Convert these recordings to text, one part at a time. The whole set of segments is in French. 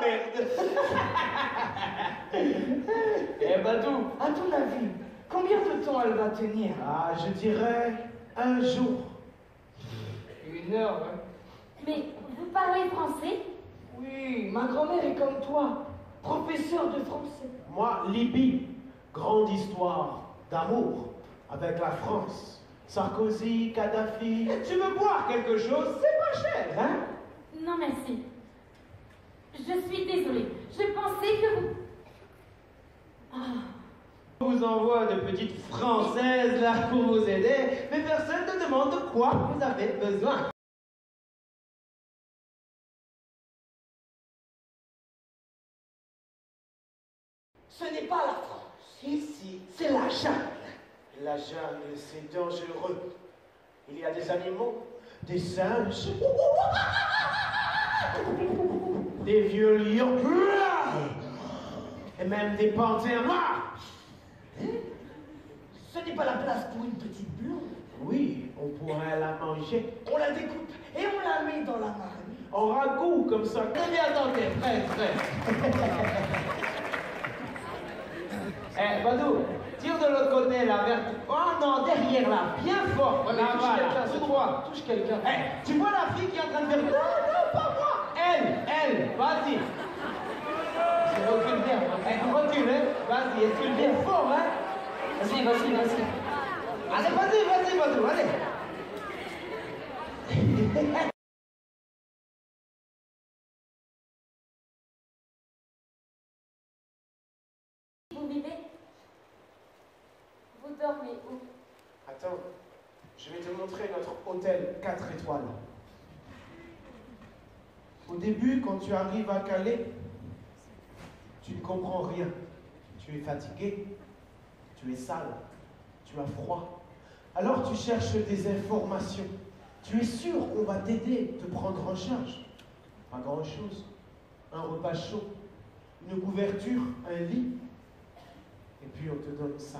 merde. Eh Badou, à ton avis, combien de temps elle va tenir? Ah, je dirais un jour. 1 heure, hein? Mais vous parlez français? Oui, ma grand-mère est comme toi, professeure de français. Moi, Libye, grande histoire d'amour avec la France. Sarkozy, Kadhafi. Tu veux boire quelque chose? C'est pas cher, hein? Non, merci. Je suis désolée. Je pensais que vous... On vous envoie de petites françaises là pour vous aider, mais personne ne demande de quoi vous avez besoin. Ce n'est pas la France. Ici, c'est la jungle. La jungle, c'est dangereux. Il y a des animaux, des singes, des vieux lions, et même des panthères noires. Ce n'est pas la place pour une petite blonde. Oui, on pourrait la manger. On la découpe et on la met dans la marmite. En ragoût, comme ça. Très bien, attendez, prêt. Eh, Badou, tire de l'autre côté, là, vers... Oh non, derrière, là, bien fort. Là, voilà, tout droit. Touche quelqu'un. Eh, tu vois la fille qui est en train de faire... Non, pas moi. Elle, vas-y. Recule bien. Eh, recule, hein. Vas-y, recule bien fort, hein. Vas-y. Allez, vas-y, Badou, allez. Vous vivez? Vous dormez où? Attends, je vais te montrer notre hôtel 4 étoiles. Au début, quand tu arrives à Calais, tu ne comprends rien. Tu es fatigué, tu es sale, tu as froid. Alors tu cherches des informations. Tu es sûr qu'on va t'aider, te prendre en charge. Pas grand-chose. Un repas chaud, une couverture, un lit. Et puis on te donne ça.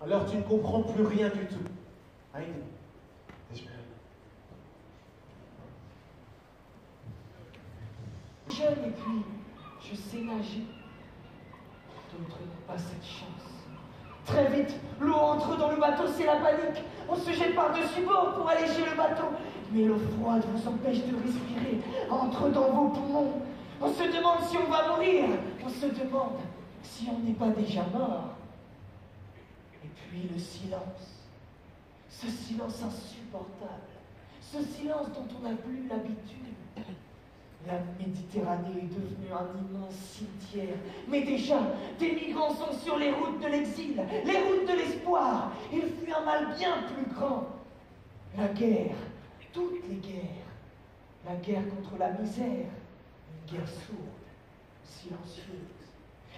Alors tu ne comprends plus rien du tout. Heidi, Jeune et puis, je sais nager. D'autres n'ont pas cette chance. Très vite, l'eau entre dans le bateau, c'est la panique. On se jette par-dessus bord pour alléger le bateau. Mais l'eau froide vous empêche de respirer, entre dans vos poumons. On se demande si on va mourir. On se demande si on n'est pas déjà mort. Et puis le silence. Ce silence insupportable. Ce silence dont on n'a plus l'habitude. La Méditerranée est devenue un immense cimetière. Mais déjà, des migrants sont sur les routes de l'exil, les routes de l'espoir. Il fuit un mal bien plus grand. La guerre, toutes les guerres. La guerre contre la misère, une guerre sourde, silencieuse.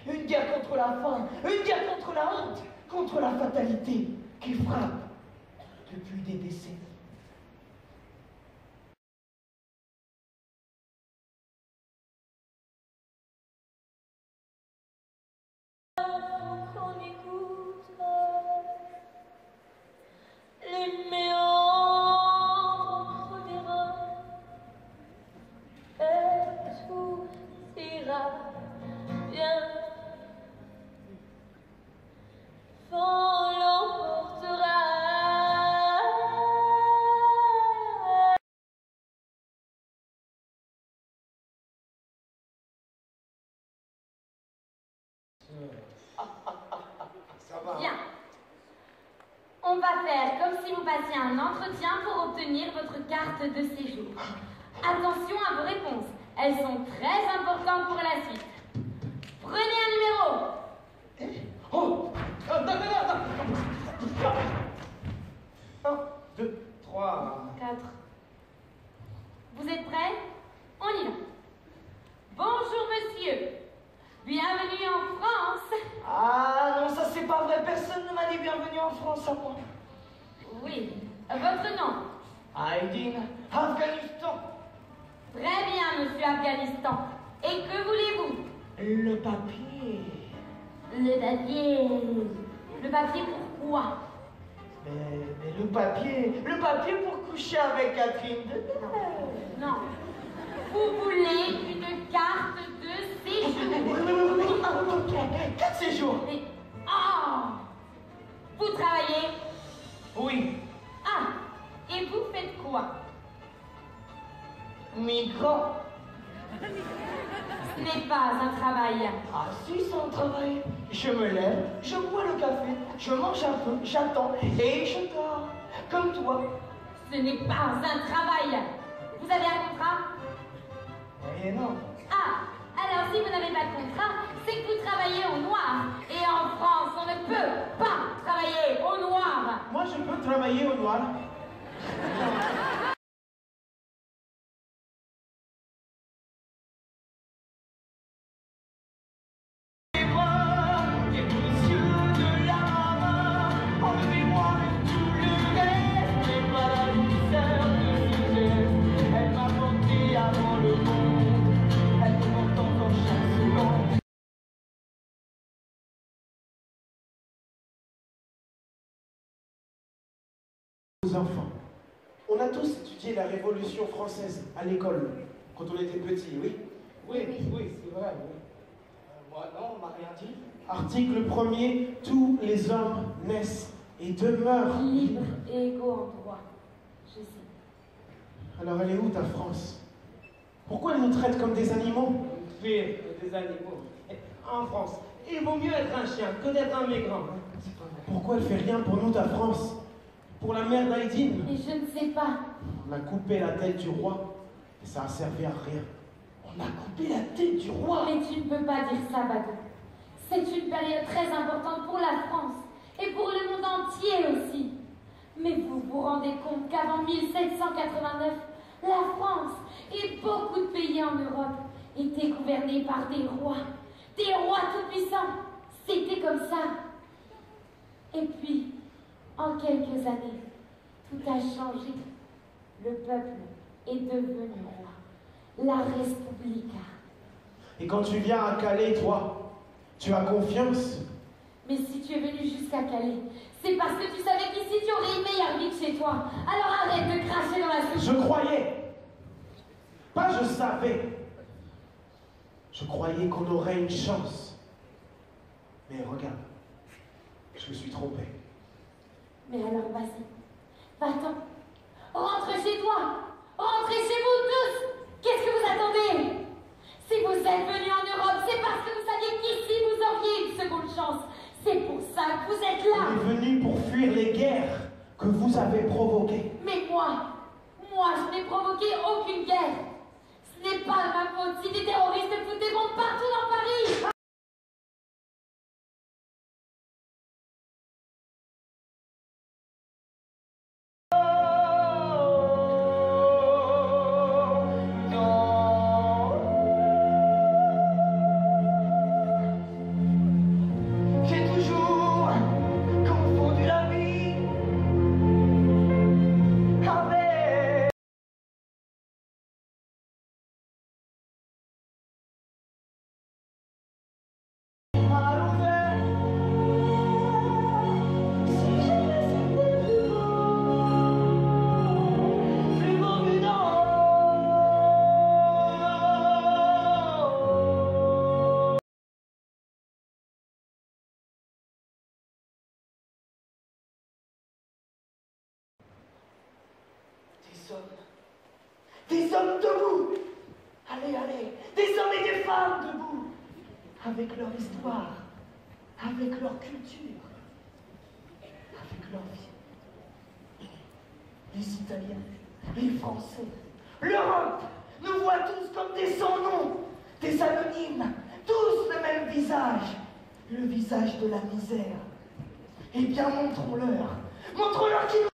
Une guerre contre la faim, une guerre contre la honte, contre la fatalité qui frappe depuis des décennies. Qu'on écoute les méandres des reins et tout ira bien. Vent l'emportera. Ça va. Bien. On va faire comme si vous passiez un entretien pour obtenir votre carte de séjour. Attention à vos réponses. Elles sont très importantes pour la suite. Prenez un numéro. Oh, attends. 1, 2, 3. 4. Vous êtes prêts? On y va. Bonjour monsieur. Bienvenue en France. Ah non, ça c'est pas vrai. Personne ne m'a dit bienvenue en France à moi. Oui. Votre nom? Aydin, Afghanistan. Très bien, monsieur Afghanistan. Et que voulez-vous? Le papier. Le papier. Le papier pourquoi? Mais le papier pour coucher avec Catherine Deneuve. Non. Vous voulez une 4 séjours. Mais... Oh! Vous travaillez? Oui. Ah! Et vous faites quoi? Migrant. Ce n'est pas un travail. Ah si, c'est un travail. Je me lève, je bois le café, je mange un peu, j'attends et je dors. Comme toi. Ce n'est pas un travail. Vous avez un contrat? Eh non. Ah! Alors si vous n'avez pas de contrat, c'est que vous travaillez au noir. Et en France, on ne peut pas travailler au noir. Moi, je peux travailler au noir. Aux enfants. On a tous étudié la Révolution française à l'école, quand on était petits, oui? Oui, c'est vrai. Oui. Moi, non, on m'a rien dit. Article 1er, tous les hommes naissent et demeurent Libre et égaux en droit. Je sais. Alors elle est où ta France? Pourquoi elle nous traite comme des animaux? Pire que des animaux. En France, il vaut mieux être un chien que d'être un migrant. C'est pas vrai. Pourquoi elle fait rien pour nous, ta France? Pour la mère d'Aïdine? Et je ne sais pas. On a coupé la tête du roi et ça a servi à rien. On a coupé la tête du roi. Mais tu ne peux pas dire ça, Badou. C'est une période très importante pour la France et pour le monde entier aussi. Mais vous vous rendez compte qu'avant 1789, la France et beaucoup de pays en Europe étaient gouvernés par des rois tout-puissants. C'était comme ça. Et puis, en quelques années, tout a changé. Le peuple est devenu roi. La Respublica. Et quand tu viens à Calais, toi, tu as confiance? Mais si tu es venu jusqu'à Calais, c'est parce que tu savais qu'ici tu aurais une meilleure vie que chez toi. Alors arrête de cracher dans la soupe. Je croyais. Pas je savais. Je croyais qu'on aurait une chance. Mais regarde, je me suis trompé. Mais alors vas-y, va-t'en. Rentre chez toi. Rentrez chez vous tous. Qu'est-ce que vous attendez? Si vous êtes venus en Europe, c'est parce que vous saviez qu'ici vous auriez une seconde chance. C'est pour ça que vous êtes là. On est venu pour fuir les guerres que vous avez provoquées. Mais moi, je n'ai provoqué aucune guerre. Ce n'est pas de ma faute si des terroristes foutent des bombes partout dans Paris. J'ai toujours confondu la vie avec à l'envers. Si jamais c'était plus beau que dans. Des hommes debout. Allez, des hommes et des femmes debout. Avec leur histoire, avec leur culture, avec leur vie. Les Italiens, les Français, l'Europe nous voit tous comme des sans-noms, des anonymes, tous le même visage, le visage de la misère. Eh bien, montrons-leur qui nous